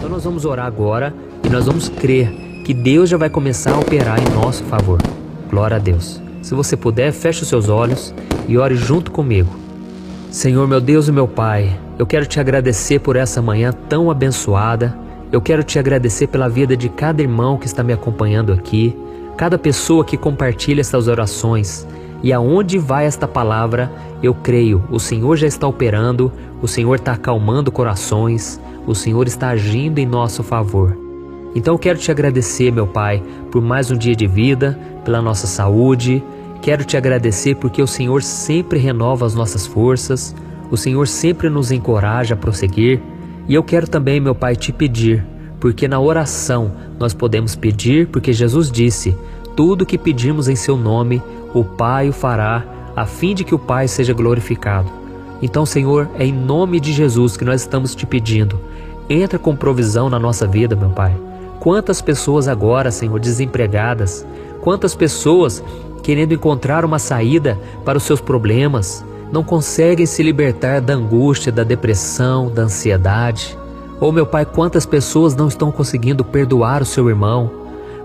Então nós vamos orar agora e nós vamos crer que Deus já vai começar a operar em nosso favor. Glória a Deus. Se você puder, feche os seus olhos e ore junto comigo. Senhor, meu Deus e meu Pai, eu quero te agradecer por essa manhã tão abençoada. Eu quero te agradecer pela vida de cada irmão que está me acompanhando aqui, cada pessoa que compartilha essas orações. E aonde vai esta palavra, eu creio, o Senhor já está operando, o Senhor está acalmando corações, o Senhor está agindo em nosso favor. Então eu quero te agradecer, meu Pai, por mais um dia de vida, pela nossa saúde. Quero te agradecer porque o Senhor sempre renova as nossas forças, o Senhor sempre nos encoraja a prosseguir. E eu quero também, meu Pai, te pedir, porque na oração nós podemos pedir, porque Jesus disse, tudo que pedirmos em seu nome, o Pai o fará, a fim de que o Pai seja glorificado. Então, Senhor, é em nome de Jesus que nós estamos te pedindo. Entra com provisão na nossa vida, meu Pai. Quantas pessoas agora, Senhor, desempregadas, quantas pessoas querendo encontrar uma saída para os seus problemas, não conseguem se libertar da angústia, da depressão, da ansiedade. Oh, meu Pai, quantas pessoas não estão conseguindo perdoar o seu irmão.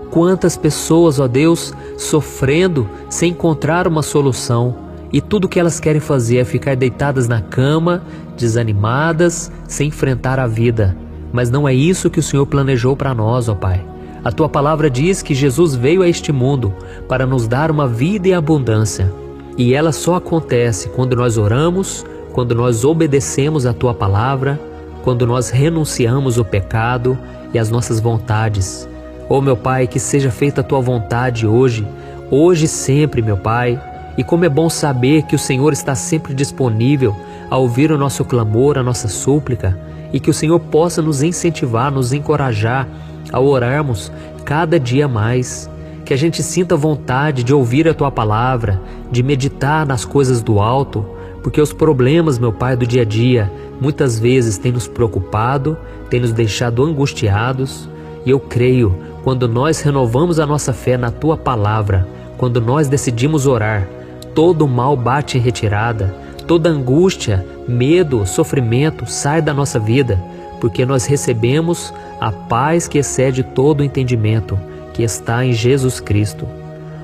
Quantas pessoas, ó Deus, sofrendo sem encontrar uma solução. E tudo que elas querem fazer é ficar deitadas na cama, desanimadas, sem enfrentar a vida. Mas não é isso que o Senhor planejou para nós, ó Pai. A Tua palavra diz que Jesus veio a este mundo para nos dar uma vida em abundância. E ela só acontece quando nós oramos, quando nós obedecemos a Tua palavra, quando nós renunciamos o pecado e as nossas vontades. Oh, meu Pai, que seja feita a Tua vontade hoje e sempre, meu Pai. E como é bom saber que o Senhor está sempre disponível a ouvir o nosso clamor, a nossa súplica, e que o Senhor possa nos incentivar, nos encorajar a orarmos cada dia mais. Que a gente sinta vontade de ouvir a Tua palavra, de meditar nas coisas do alto, porque os problemas, meu Pai, do dia a dia, muitas vezes têm nos preocupado, têm nos deixado angustiados. E eu creio, quando nós renovamos a nossa fé na Tua palavra, quando nós decidimos orar, todo o mal bate em retirada, toda angústia, medo, sofrimento sai da nossa vida, porque nós recebemos a paz que excede todo o entendimento, que está em Jesus Cristo.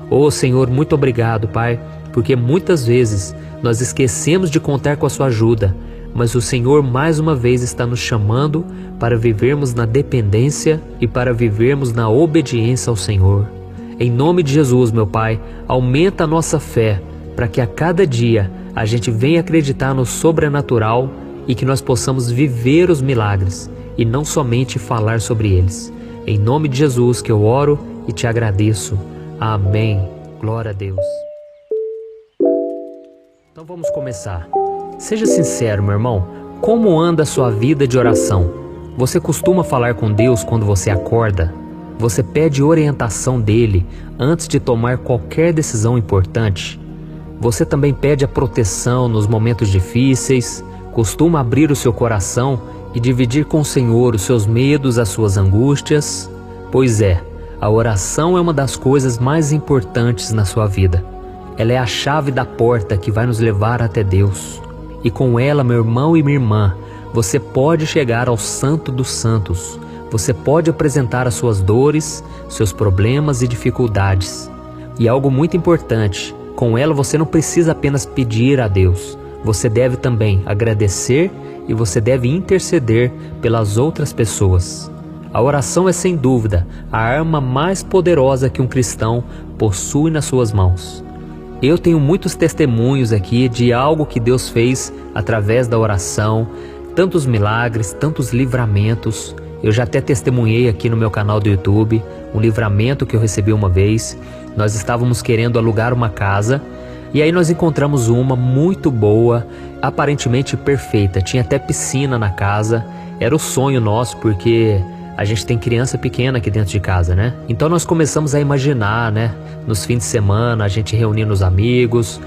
Oh Senhor, muito obrigado, Pai, porque muitas vezes nós esquecemos de contar com a Sua ajuda, mas o Senhor mais uma vez está nos chamando para vivermos na dependência e para vivermos na obediência ao Senhor. Em nome de Jesus, meu Pai, aumenta a nossa fé para que a cada dia a gente venha acreditar no sobrenatural e que nós possamos viver os milagres e não somente falar sobre eles. Em nome de Jesus que eu oro e te agradeço. Amém. Glória a Deus. Então vamos começar. Seja sincero, meu irmão, como anda a sua vida de oração? Você costuma falar com Deus quando você acorda? Você pede orientação dele antes de tomar qualquer decisão importante? Você também pede a proteção nos momentos difíceis? Costuma abrir o seu coração e dividir com o Senhor os seus medos, as suas angústias? Pois é, a oração é uma das coisas mais importantes na sua vida. Ela é a chave da porta que vai nos levar até Deus. E com ela, meu irmão e minha irmã, você pode chegar ao Santo dos Santos. Você pode apresentar as suas dores, seus problemas e dificuldades. E algo muito importante, com ela você não precisa apenas pedir a Deus. Você deve também agradecer e você deve interceder pelas outras pessoas. A oração é sem dúvida a arma mais poderosa que um cristão possui nas suas mãos. Eu tenho muitos testemunhos aqui de algo que Deus fez através da oração, tantos milagres, tantos livramentos. Eu já até testemunhei aqui no meu canal do YouTube um livramento que eu recebi uma vez. Nós estávamos querendo alugar uma casa e aí nós encontramos uma muito boa, aparentemente perfeita. Tinha até piscina na casa. Era o sonho nosso porque a gente tem criança pequena aqui dentro de casa, né? Então nós começamos a imaginar, né? Nos fins de semana, a gente reunindo os amigos,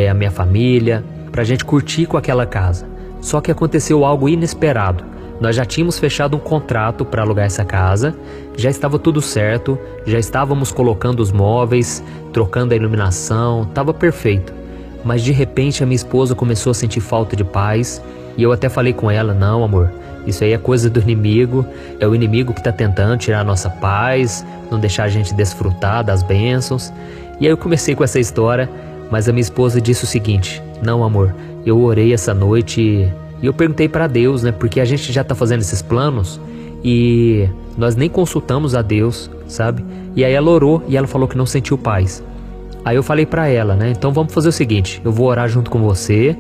a minha família, pra gente curtir com aquela casa. Só que aconteceu algo inesperado. Nós já tínhamos fechado um contrato para alugar essa casa, já estava tudo certo, já estávamos colocando os móveis, trocando a iluminação, estava perfeito. Mas de repente a minha esposa começou a sentir falta de paz e eu até falei com ela, não amor, Isso aí é coisa do inimigo, é o inimigo que está tentando tirar a nossa paz, não deixar a gente desfrutar das bênçãos. E aí eu comecei com essa história, mas a minha esposa disse o seguinte: não, amor, eu orei essa noite e eu perguntei para Deus, né? Porque a gente já está fazendo esses planos e nós nem consultamos a Deus, sabe? E aí ela orou e ela falou que não sentiu paz. Aí eu falei para ela, né? Então vamos fazer o seguinte, eu vou orar junto com você,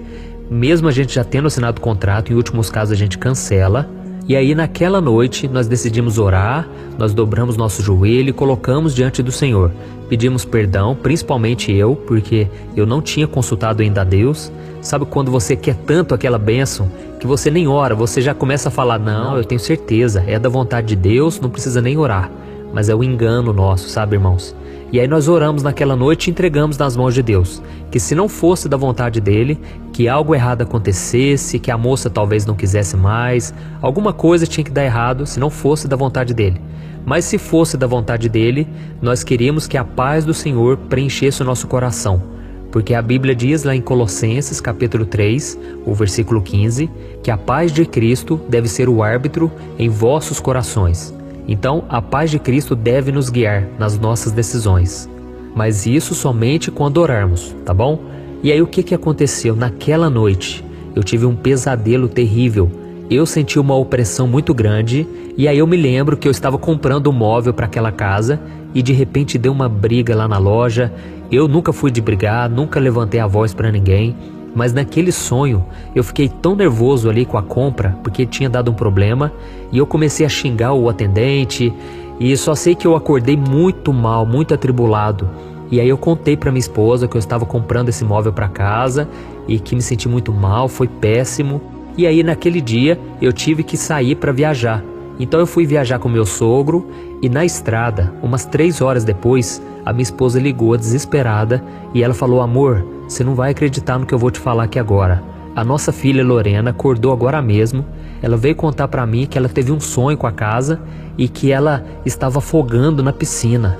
mesmo a gente já tendo assinado o contrato, em últimos casos a gente cancela. E aí naquela noite nós decidimos orar, nós dobramos nosso joelho e colocamos diante do Senhor. Pedimos perdão, principalmente eu, porque eu não tinha consultado ainda a Deus. Sabe quando você quer tanto aquela bênção que você nem ora, você já começa a falar: não, eu tenho certeza, é da vontade de Deus, não precisa nem orar. Mas é o engano nosso, sabe, irmãos? E aí nós oramos naquela noite e entregamos nas mãos de Deus, que se não fosse da vontade dele, que algo errado acontecesse, que a moça talvez não quisesse mais, alguma coisa tinha que dar errado se não fosse da vontade dele. Mas se fosse da vontade dele, nós queríamos que a paz do Senhor preenchesse o nosso coração, porque a Bíblia diz lá em Colossenses capítulo 3, o versículo 15, que a paz de Cristo deve ser o árbitro em vossos corações. Então, a paz de Cristo deve nos guiar nas nossas decisões. Mas isso somente quando orarmos, tá bom? E aí o que aconteceu? Naquela noite, eu tive um pesadelo terrível. Eu senti uma opressão muito grande e aí eu me lembro que eu estava comprando um móvel para aquela casa e de repente deu uma briga lá na loja. Eu nunca fui de brigar, nunca levantei a voz para ninguém. Mas naquele sonho, eu fiquei tão nervoso ali com a compra, porque tinha dado um problema, e eu comecei a xingar o atendente, e só sei que eu acordei muito mal, muito atribulado. E aí eu contei para minha esposa que eu estava comprando esse móvel para casa, e que me senti muito mal, foi péssimo. E aí naquele dia, eu tive que sair para viajar. Então eu fui viajar com meu sogro, e na estrada, umas 3 horas depois, a minha esposa ligou desesperada, e ela falou: amor, você não vai acreditar no que eu vou te falar aqui agora. A nossa filha Lorena acordou agora mesmo. Ela veio contar para mim que ela teve um sonho com a casa e que ela estava afogando na piscina.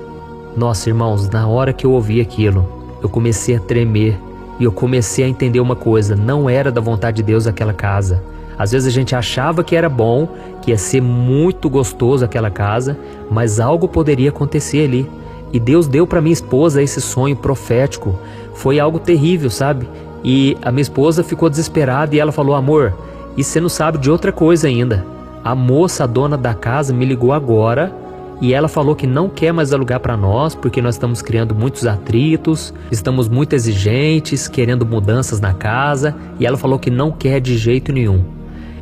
Nossa, irmãos, na hora que eu ouvi aquilo, eu comecei a tremer e eu comecei a entender uma coisa: não era da vontade de Deus aquela casa. Às vezes a gente achava que era bom, que ia ser muito gostoso aquela casa, mas algo poderia acontecer ali. E Deus deu para minha esposa esse sonho profético. Foi algo terrível, sabe? E a minha esposa ficou desesperada e ela falou: amor, e você não sabe de outra coisa ainda. A moça, a dona da casa, me ligou agora e ela falou que não quer mais alugar para nós porque nós estamos criando muitos atritos, estamos muito exigentes, querendo mudanças na casa, e ela falou que não quer de jeito nenhum.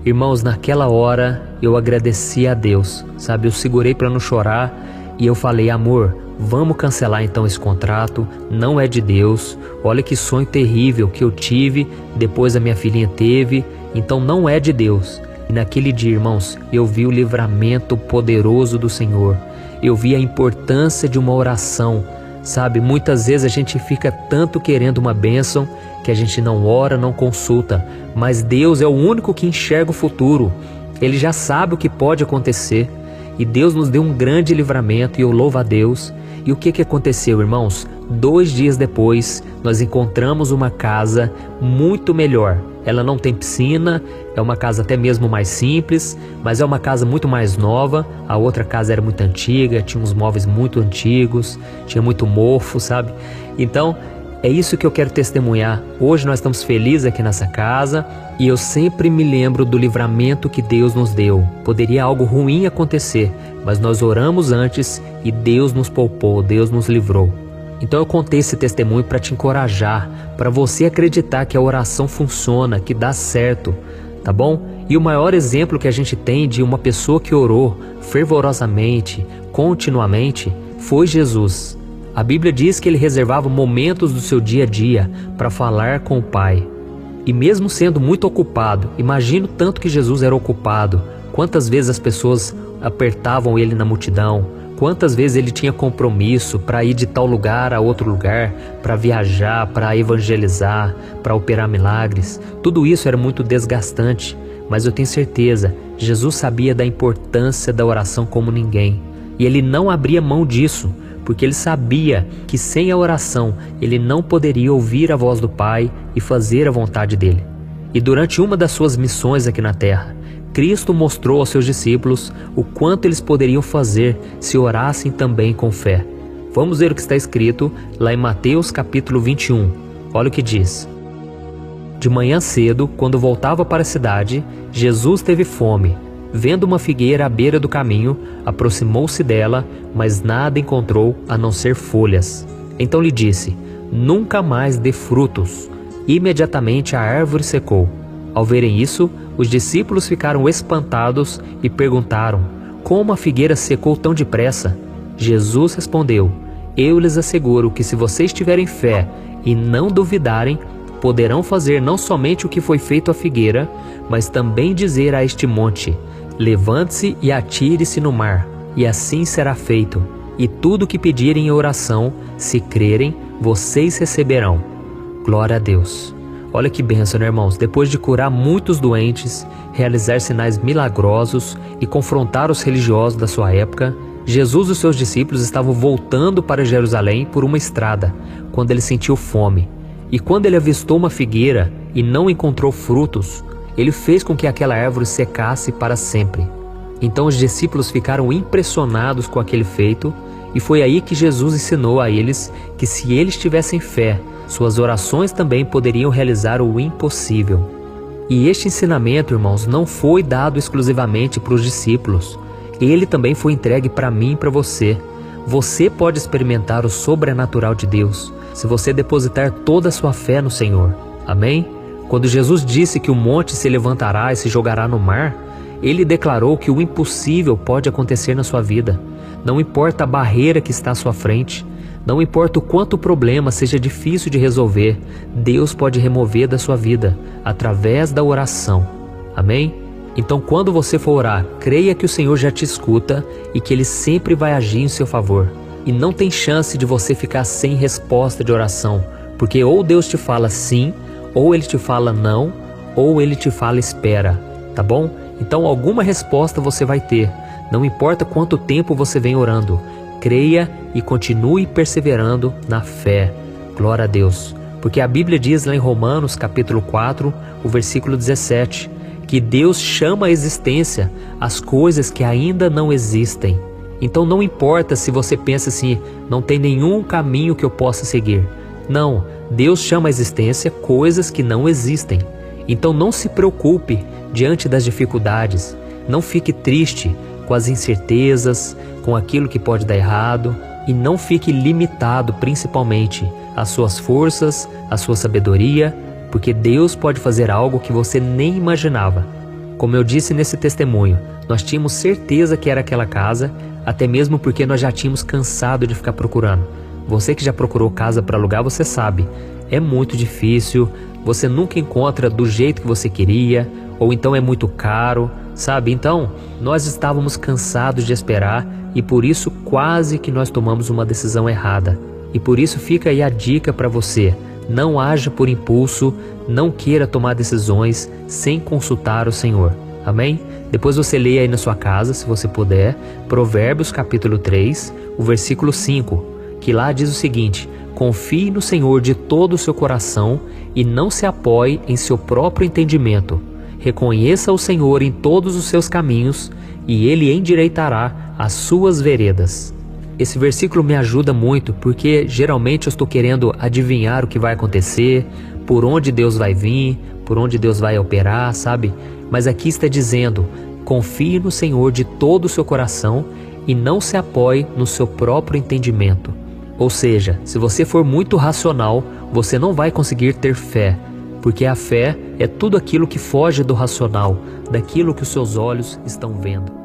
Irmãos, naquela hora eu agradeci a Deus, sabe? Eu segurei para não chorar e eu falei: amor, vamos cancelar então esse contrato, não é de Deus. Olha que sonho terrível que eu tive, depois a minha filhinha teve, então não é de Deus. E naquele dia, irmãos, eu vi o livramento poderoso do Senhor. Eu vi a importância de uma oração, sabe? Muitas vezes a gente fica tanto querendo uma bênção que a gente não ora, não consulta, mas Deus é o único que enxerga o futuro. Ele já sabe o que pode acontecer. E Deus nos deu um grande livramento e eu louvo a Deus. E o que aconteceu, irmãos? 2 dias depois, nós encontramos uma casa muito melhor. Ela não tem piscina, é uma casa até mesmo mais simples, mas é uma casa muito mais nova. A outra casa era muito antiga, tinha uns móveis muito antigos, tinha muito mofo, sabe? Então, é isso que eu quero testemunhar. Hoje nós estamos felizes aqui nessa casa e eu sempre me lembro do livramento que Deus nos deu. Poderia algo ruim acontecer, mas nós oramos antes e Deus nos poupou, Deus nos livrou. Então eu contei esse testemunho para te encorajar, para você acreditar que a oração funciona, que dá certo, tá bom? E o maior exemplo que a gente tem de uma pessoa que orou fervorosamente, continuamente, foi Jesus. A Bíblia diz que ele reservava momentos do seu dia a dia para falar com o Pai. E mesmo sendo muito ocupado, imagina o tanto que Jesus era ocupado, quantas vezes as pessoas apertavam ele na multidão, quantas vezes ele tinha compromisso para ir de tal lugar a outro lugar, para viajar, para evangelizar, para operar milagres. Tudo isso era muito desgastante, mas eu tenho certeza, Jesus sabia da importância da oração como ninguém. E ele não abria mão disso, porque ele sabia que sem a oração ele não poderia ouvir a voz do Pai e fazer a vontade dele. E durante uma das suas missões aqui na terra, Cristo mostrou aos seus discípulos o quanto eles poderiam fazer se orassem também com fé. Vamos ver o que está escrito lá em Mateus capítulo 21. Olha o que diz. De manhã cedo, quando voltava para a cidade, Jesus teve fome. Vendo uma figueira à beira do caminho, aproximou-se dela, mas nada encontrou a não ser folhas. Então lhe disse: nunca mais dê frutos. Imediatamente a árvore secou. Ao verem isso, os discípulos ficaram espantados e perguntaram: como a figueira secou tão depressa? Jesus respondeu: eu lhes asseguro que se vocês tiverem fé e não duvidarem, poderão fazer não somente o que foi feito à figueira, mas também dizer a este monte: levante-se e atire-se no mar, e assim será feito. E tudo o que pedirem em oração, se crerem, vocês receberão. Glória a Deus. Olha que bênção, né, irmãos? Depois de curar muitos doentes, realizar sinais milagrosos e confrontar os religiosos da sua época, Jesus e os seus discípulos estavam voltando para Jerusalém por uma estrada, quando ele sentiu fome. E quando ele avistou uma figueira e não encontrou frutos, ele fez com que aquela árvore secasse para sempre. Então os discípulos ficaram impressionados com aquele feito, e foi aí que Jesus ensinou a eles que se eles tivessem fé, suas orações também poderiam realizar o impossível. E este ensinamento, irmãos, não foi dado exclusivamente para os discípulos. Ele também foi entregue para mim e para você. Você pode experimentar o sobrenatural de Deus se você depositar toda a sua fé no Senhor. Amém? Quando Jesus disse que o monte se levantará e se jogará no mar, ele declarou que o impossível pode acontecer na sua vida. Não importa a barreira que está à sua frente, não importa o quanto o problema seja difícil de resolver, Deus pode remover da sua vida através da oração. Amém? Então, quando você for orar, creia que o Senhor já te escuta e que Ele sempre vai agir em seu favor. E não tem chance de você ficar sem resposta de oração, porque ou Deus te fala sim, ou Ele te fala não, ou Ele te fala espera, tá bom? Então alguma resposta você vai ter, não importa quanto tempo você vem orando. Creia e continue perseverando na fé. Glória a Deus. Porque a Bíblia diz lá em Romanos capítulo 4, o versículo 17, que Deus chama à existência as coisas que ainda não existem. Então não importa se você pensa assim, não tem nenhum caminho que eu possa seguir. Não, Deus chama à existência coisas que não existem. Então não se preocupe diante das dificuldades. Não fique triste com as incertezas, com aquilo que pode dar errado. E não fique limitado principalmente às suas forças, à sua sabedoria, porque Deus pode fazer algo que você nem imaginava. Como eu disse nesse testemunho, nós tínhamos certeza que era aquela casa, até mesmo porque nós já tínhamos cansado de ficar procurando. Você que já procurou casa para alugar, você sabe, é muito difícil, você nunca encontra do jeito que você queria, ou então é muito caro, sabe? Então, nós estávamos cansados de esperar e por isso quase que nós tomamos uma decisão errada. E por isso fica aí a dica para você: não haja por impulso, não queira tomar decisões sem consultar o Senhor. Amém? Depois você leia aí na sua casa, se você puder, Provérbios capítulo 3, o versículo 5, que lá diz o seguinte: confie no Senhor de todo o seu coração e não se apoie em seu próprio entendimento. Reconheça o Senhor em todos os seus caminhos e Ele endireitará as suas veredas. Esse versículo me ajuda muito porque geralmente eu estou querendo adivinhar o que vai acontecer, por onde Deus vai vir, por onde Deus vai operar, sabe? Mas aqui está dizendo: confie no Senhor de todo o seu coração e não se apoie no seu próprio entendimento. Ou seja, se você for muito racional, você não vai conseguir ter fé, porque a fé é tudo aquilo que foge do racional, daquilo que os seus olhos estão vendo.